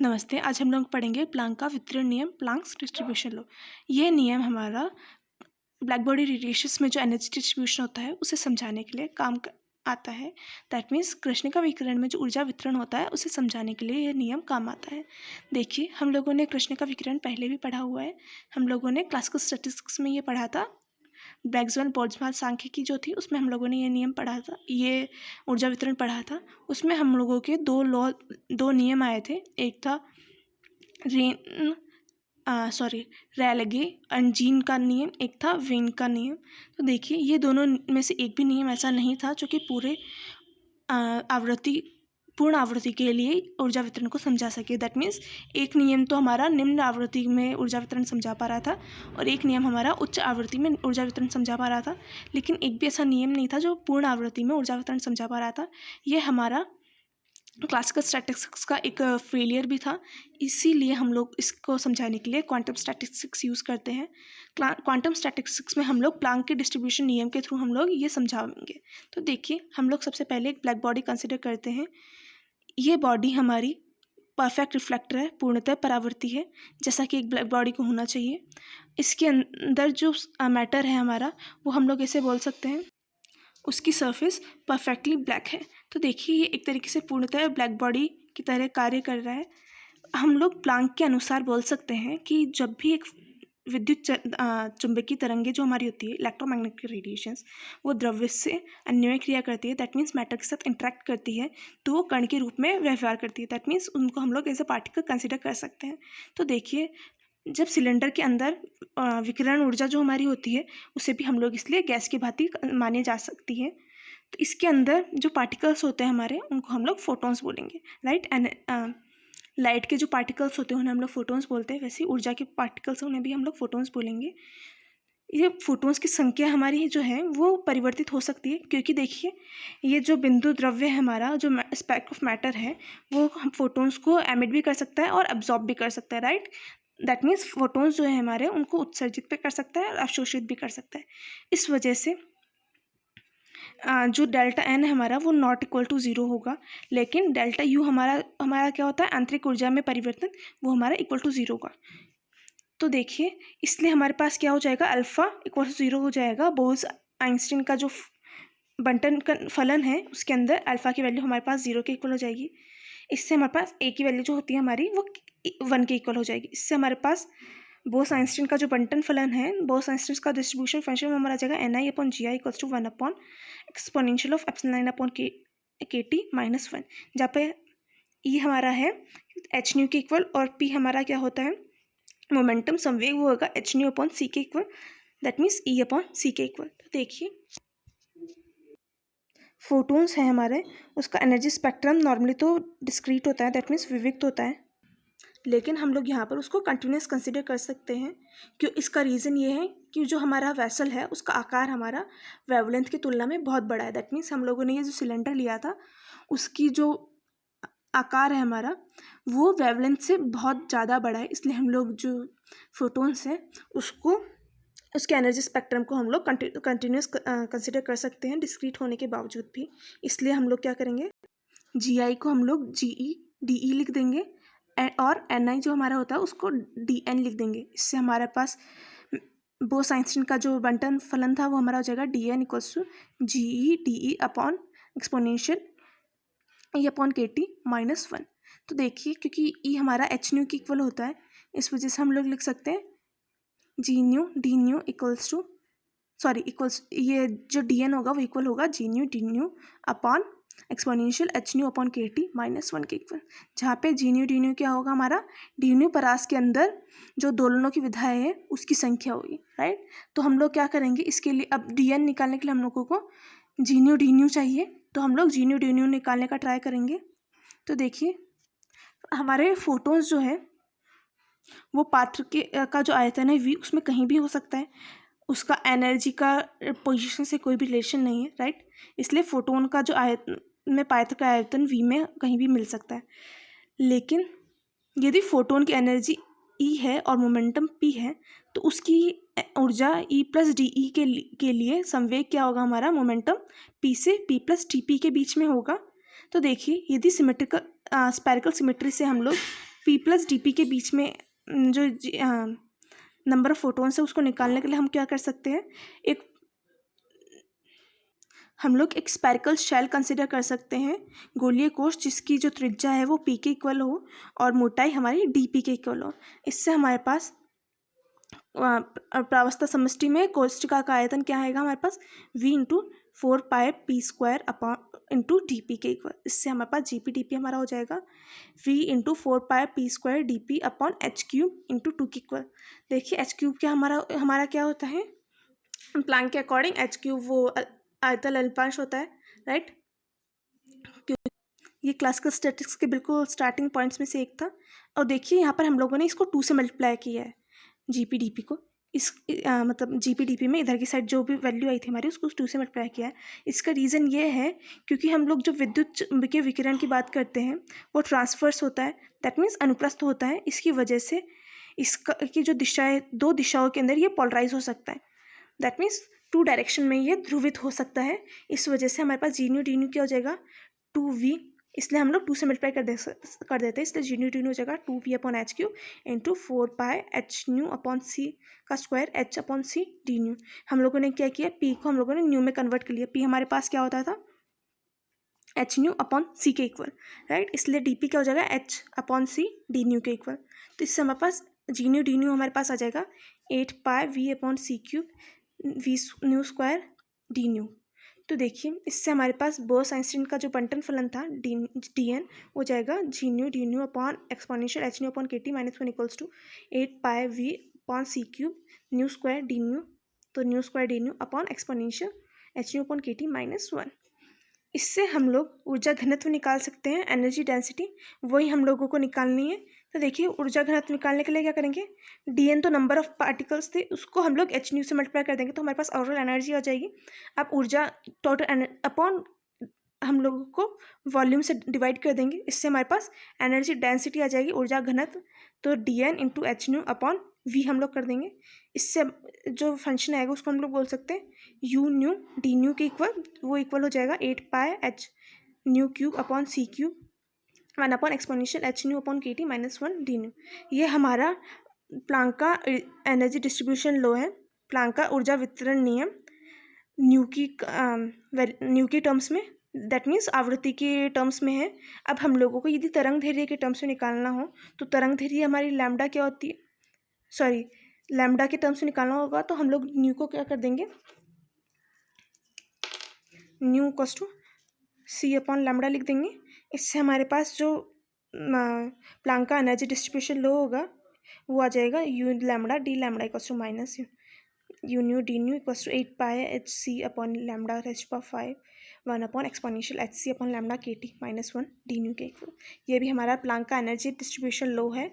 नमस्ते। आज हम लोग पढ़ेंगे प्लांक का वितरण नियम, प्लांक्स डिस्ट्रीब्यूशन लॉ। ये नियम हमारा ब्लैक बॉडी रेडिएशंस में जो एनर्जी डिस्ट्रीब्यूशन होता है उसे समझाने के लिए आता है। दैट मीन्स कृष्णिका विकिरण में जो ऊर्जा वितरण होता है उसे समझाने के लिए यह नियम काम आता है। देखिए, हम लोगों ने कृष्णिका विकिरण पहले भी पढ़ा हुआ है। हम लोगों ने क्लासिकल स्टैटिस्टिक्स में ये पढ़ा था। ब्लैक्समैन बोल्ट्जमान सांख्यिकी जो थी उसमें हम लोगों ने ये नियम पढ़ा था, ये ऊर्जा वितरण पढ़ा था। उसमें हम लोगों के दो नियम आए थे। एक था रैलेगे एंड जीन का नियम, एक था वेन का नियम। तो देखिए, ये दोनों में से एक भी नियम ऐसा नहीं था जो कि पूर्ण आवृत्ति के लिए ऊर्जा वितरण को समझा सके। दैट मीन्स एक नियम तो हमारा निम्न आवृत्ति में ऊर्जा वितरण समझा पा रहा था और एक नियम हमारा उच्च आवृत्ति में ऊर्जा वितरण समझा पा रहा था, लेकिन एक भी ऐसा नियम नहीं था जो पूर्ण आवृत्ति में ऊर्जा वितरण समझा पा रहा था। ये हमारा क्लासिकल स्टैटिस्टिक्स का एक फेलियर भी था। इसीलिए हम लोग इसको समझाने के लिए क्वांटम स्टैटिस्टिक्स यूज़ करते हैं। क्वांटम स्टैटिस्टिक्स में हम लोग प्लांक के डिस्ट्रीब्यूशन नियम के थ्रू हम लोग ये समझाएंगे। तो देखिए, हम लोग सबसे पहले एक ब्लैक बॉडी कंसिडर करते हैं। ये बॉडी हमारी परफेक्ट रिफ्लेक्टर है, पूर्णतः परावर्ती है, जैसा कि एक ब्लैक बॉडी को होना चाहिए। इसके अंदर जो मैटर है हमारा, वो हम लोग ऐसे बोल सकते हैं, उसकी सरफेस परफेक्टली ब्लैक है। तो देखिए, ये एक तरीके से पूर्णतः ब्लैक बॉडी की तरह कार्य कर रहा है। हम लोग प्लांक के अनुसार बोल सकते हैं कि जब भी एक विद्युत चुंबकीय तरंगे जो हमारी होती है, इलेक्ट्रोमैग्नेटिक रेडिएशंस, वो द्रव्य से अन्योन्य क्रिया करती है, दैट मीन्स मैटर के साथ इंटरेक्ट करती है, तो वो कण के रूप में व्यवहार करती है। दैट मीन्स उनको हम लोग एज अ पार्टिकल कंसिडर कर सकते हैं। तो देखिए, जब सिलेंडर के अंदर विकिरण ऊर्जा जो हमारी होती है, उसे भी हम लोग इसलिए गैस की भांति माने जा सकती है। तो इसके अंदर जो पार्टिकल्स होते हैं हमारे, उनको हम लोग फोटॉन्स बोलेंगे, राइट। एंड लाइट के जो पार्टिकल्स होते हैं उन्हें हम लोग फोटॉन्स बोलते हैं, वैसे ऊर्जा के पार्टिकल्स उन्हें भी हम लोग फोटॉन्स बोलेंगे। ये फोटॉन्स की संख्या हमारी जो है वो परिवर्तित हो सकती है, क्योंकि देखिए, ये जो बिंदु द्रव्य है हमारा, जो स्पेक ऑफ मैटर है, वो हम फोटॉन्स को एमिट भी कर सकता है और एब्जॉर्ब भी कर सकता है, राइट। दैट मीन्स फोटॉन्स जो है हमारे, उनको उत्सर्जित भी कर सकता है और अवशोषित भी कर सकता है। इस वजह से जो डेल्टा एन है हमारा, वो नॉट इक्वल टू ज़ीरो होगा, लेकिन डेल्टा यू हमारा क्या होता है, आंतरिक ऊर्जा में परिवर्तन, वो हमारा इक्वल टू ज़ीरो होगा। तो देखिए, इसलिए हमारे पास क्या हो जाएगा, अल्फ़ा इक्वल टू ज़ीरो हो जाएगा। बोल्स आइंस्टीन का जो बंटन का फलन है, उसके अंदर अल्फ़ा की वैल्यू हमारे पास ज़ीरो के इक्वल हो जाएगी। इससे हमारे पास ए की वैल्यू जो होती है हमारी, वो 1 के इक्वल हो जाएगी। इससे हमारे पास बोस आइंस्टीन का जो बंटन फलन है, बोस आइंस्टीन का डिस्ट्रीब्यूशन फंक्शन में हमारा आ जाएगा NI/GI equals to 1 upon exponential of epsilon upon KT minus 1, जहाँ पे E हमारा है h न्यू के इक्वल और P हमारा क्या होता है, मोमेंटम संवेग, वो होगा h न्यू अपॉन C के equal, that means E upon C के इक्वल। तो देखिए, फोटॉन्स है हमारे, उसका एनर्जी स्पेक्ट्रम नॉर्मली तो डिस्क्रीट होता है, दैट मीन्स विविक्त होता है, लेकिन हम लोग यहाँ पर उसको कंटिन्यूस कंसिडर कर सकते हैं। क्यों? इसका रीज़न ये है कि जो हमारा वेसल है, उसका आकार हमारा वेवलेंथ की तुलना में बहुत बड़ा है। दैट मीन्स हम लोगों ने ये जो सिलेंडर लिया था, उसकी जो आकार है हमारा, वो वेवलेंथ से बहुत ज़्यादा बड़ा है। इसलिए हम लोग जो फोटॉन्स हैं, उसके एनर्जी स्पेक्ट्रम को हम लोग कंटिन्यूस कंसिडर कर सकते हैं, डिस्क्रीट होने के बावजूद भी। इसलिए हम लोग क्या करेंगे, GI को हम लोग DE लिख देंगे और NI जो हमारा होता है उसको DN लिख देंगे। इससे हमारे पास बोस आइंस्टीन का जो बंटन फलन था, वो हमारा हो जाएगा DN equals to GE/DE upon exponential E upon KT minus 1। तो देखिए, क्योंकि E हमारा h न्यू के इक्वल होता है, इस वजह से हम लोग लिख सकते हैं G nu D nu equals to ये जो DN होगा वो इक्वल होगा G nu D nu upon exponential h nu upon KT minus 1 के इक्वल, जहाँ पे G न्यू D न्यू क्या होगा हमारा, D न्यू परास के अंदर जो दोलनों की विधाएं है उसकी संख्या होगी, राइट। तो हम लोग क्या करेंगे, इसके लिए अब DN निकालने के लिए हम लोगों को G न्यू D न्यू चाहिए, तो हम लोग G न्यू D न्यू निकालने का ट्राई करेंगे। तो देखिए, हमारे फोटॉन्स जो है, वो पात्र का जो आयतन है V, उसमें कहीं भी हो सकता है, उसका एनर्जी का पोजीशन से कोई भी रिलेशन नहीं है, राइट। इसलिए फोटोन का जो पात्र का आयतन V में कहीं भी मिल सकता है। लेकिन यदि फोटोन की एनर्जी E है और मोमेंटम P है, तो उसकी ऊर्जा E+DE के लिए संवेग क्या होगा हमारा, मोमेंटम P से P+TP के बीच में होगा। तो देखिए, यदि स्पेरिकल सिमेट्री से हम लोग पी प्लस डी पी के बीच में जो नंबर ऑफ फोटॉन्स है उसको निकालने के लिए हम क्या कर सकते हैं, हम लोग एक स्पेरिकल शेल कंसिडर कर सकते हैं, गोलीय कोश जिसकी जो त्रिज्या है वो पी के इक्वल हो और मोटाई हमारी डी पी के इक्वल हो। इससे हमारे पास प्रावस्था समष्टि में कोष्टिका का आयतन क्या आएगा हमारे पास, v into 4πp² upon into D P के इक्वल। इससे हमारे पास जी पी डी पी हमारा हो जाएगा v into 4πp² D P upon h³ into 2 के इक्वल। देखिए h³ क्या हमारा क्या होता है, प्लैंक के अकॉर्डिंग h³ वो आयतन अल्पांश होता है, राइट। ये क्लासिकल स्टैटिस्टिक्स के बिल्कुल स्टार्टिंग पॉइंट्स में से एक था। और देखिए यहाँ पर हम लोगों ने इसको 2 से मल्टीप्लाई किया है जी पी डी पी को। मतलब जी पी डी पी में इधर की साइड जो भी वैल्यू आई थी हमारी उसको 2 से मल्टीप्लाई किया है। इसका रीज़न ये है क्योंकि हम लोग जो विद्युत के विकिरण की बात करते हैं वो ट्रांसफर्स होता है, दैट मीन्स अनुप्रस्थ होता है। इसकी वजह से इसका की जो दिशाएं, 2 दिशाओं के अंदर ये पोलराइज हो सकता है, दैट मीन्स 2 डायरेक्शन में ये ध्रुवित हो सकता है। इस वजह से हमारे पास जी न्यू डी न्यू क्या हो जाएगा 2v, इसलिए हम लोग 2 से मल्टीप्लाई कर देते हैं, इसलिए जी न्यू डी न्यू हो जाएगा 2v upon h³ into 4πh upon c का square h upon c D new. हम लोगों ने क्या किया, p को हम लोगों ने न्यू में कन्वर्ट कर लिया। p हमारे पास क्या होता था h न्यू अपॉन c के इक्वल, राइट। इसलिए dp क्या हो जाएगा h upon c D nu के इक्वल। तो इससे हमारे पास जी न्यू डी न्यू हमारे पास आ जाएगा 8πv upon c³ v new square D nu. तो देखिए इससे हमारे पास बोस आइंस्टीन का जो बंटन फलन था डी एन वो जाएगा G nu D nu upon exponential H nu upon K T minus 1 equals to 8πv upon c³ nu square D nu, तो nu square D nu upon exponential H nu upon K T minus 1। इससे हम लोग ऊर्जा घनत्व निकाल सकते हैं, energy density वही हम लोगों को निकालनी है। तो देखिए ऊर्जा घनत्व निकालने के लिए क्या करेंगे, डी एन तो नंबर ऑफ पार्टिकल्स थे उसको हम लोग एच न्यू से मल्टीप्लाई कर देंगे तो हमारे पास ओवरऑल एनर्जी आ जाएगी। अब ऊर्जा टोटल अपॉन हम लोगों को वॉल्यूम से डिवाइड कर देंगे, इससे हमारे पास एनर्जी डेंसिटी आ जाएगी ऊर्जा घनत्व, तो D N into H nu upon V हम लोग कर देंगे। इससे जो फंक्शन आएगा उसको हम लोग बोल सकते हैं यू न्यू डी न्यू के इक्वल, वो इक्वल हो जाएगा 8πh new cube upon c³ 1 upon exponential H nu upon K T minus 1 D new. ये हमारा प्लैंक का एनर्जी डिस्ट्रीब्यूशन लॉ है, प्लैंक का ऊर्जा वितरण नियम न्यू की टर्म्स में, दैट मीन्स आवृत्ति के टर्म्स में है। अब हम लोगों को यदि तरंग दैर्घ्य के टर्म्स में निकालना हो तो तरंग दैर्घ्य हमारी लैम्डा क्या होती है, लैम्डा के टर्म्स में निकालना होगा तो हम लोग न्यू को क्या कर देंगे, nu equals to C upon lambda लिख देंगे। इससे हमारे पास जो प्लैंक का एनर्जी डिस्ट्रीब्यूशन लॉ होगा वो आ जाएगा U lambda D lambda equals to minus U nu D nu equals to 8πhc upon lambda raise to power 5 1 upon exponential H C upon lambda K T minus 1 D nu के equal. ये भी हमारा Planck का energy distribution law है,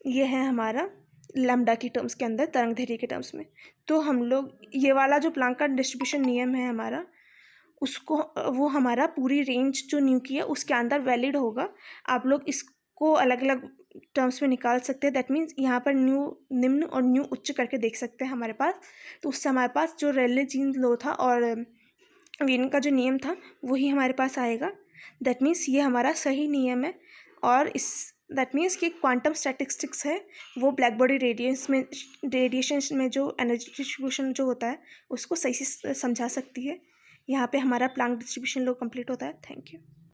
ये है हमारा lambda की टर्म्स के अंदर तरंग दैर्घ्य के टर्म्स में। तो हम लोग ये वाला जो प्लैंक का डिस्ट्रीब्यूशन नियम है हमारा उसको वो हमारा पूरी रेंज जो न्यू की है उसके अंदर वैलिड होगा। आप लोग इसको अलग अलग टर्म्स में निकाल सकते हैं, दैट मीन्स यहाँ पर न्यू निम्न और न्यू उच्च करके देख सकते हैं हमारे पास। तो उससे हमारे पास जो रेले जीन्स लॉ था और वीन का जो नियम था वही हमारे पास आएगा, दैट मीन्स ये हमारा सही नियम है। और इस दैट मीन्स कि क्वांटम स्टैटिस्टिक्स है वो ब्लैक बॉडी रेडिएशन में जो एनर्जी डिस्ट्रीब्यूशन जो होता है उसको सही से समझा सकती है। यहाँ पे हमारा प्लैंक डिस्ट्रीब्यूशन लॉ कंप्लीट होता है। Thank you.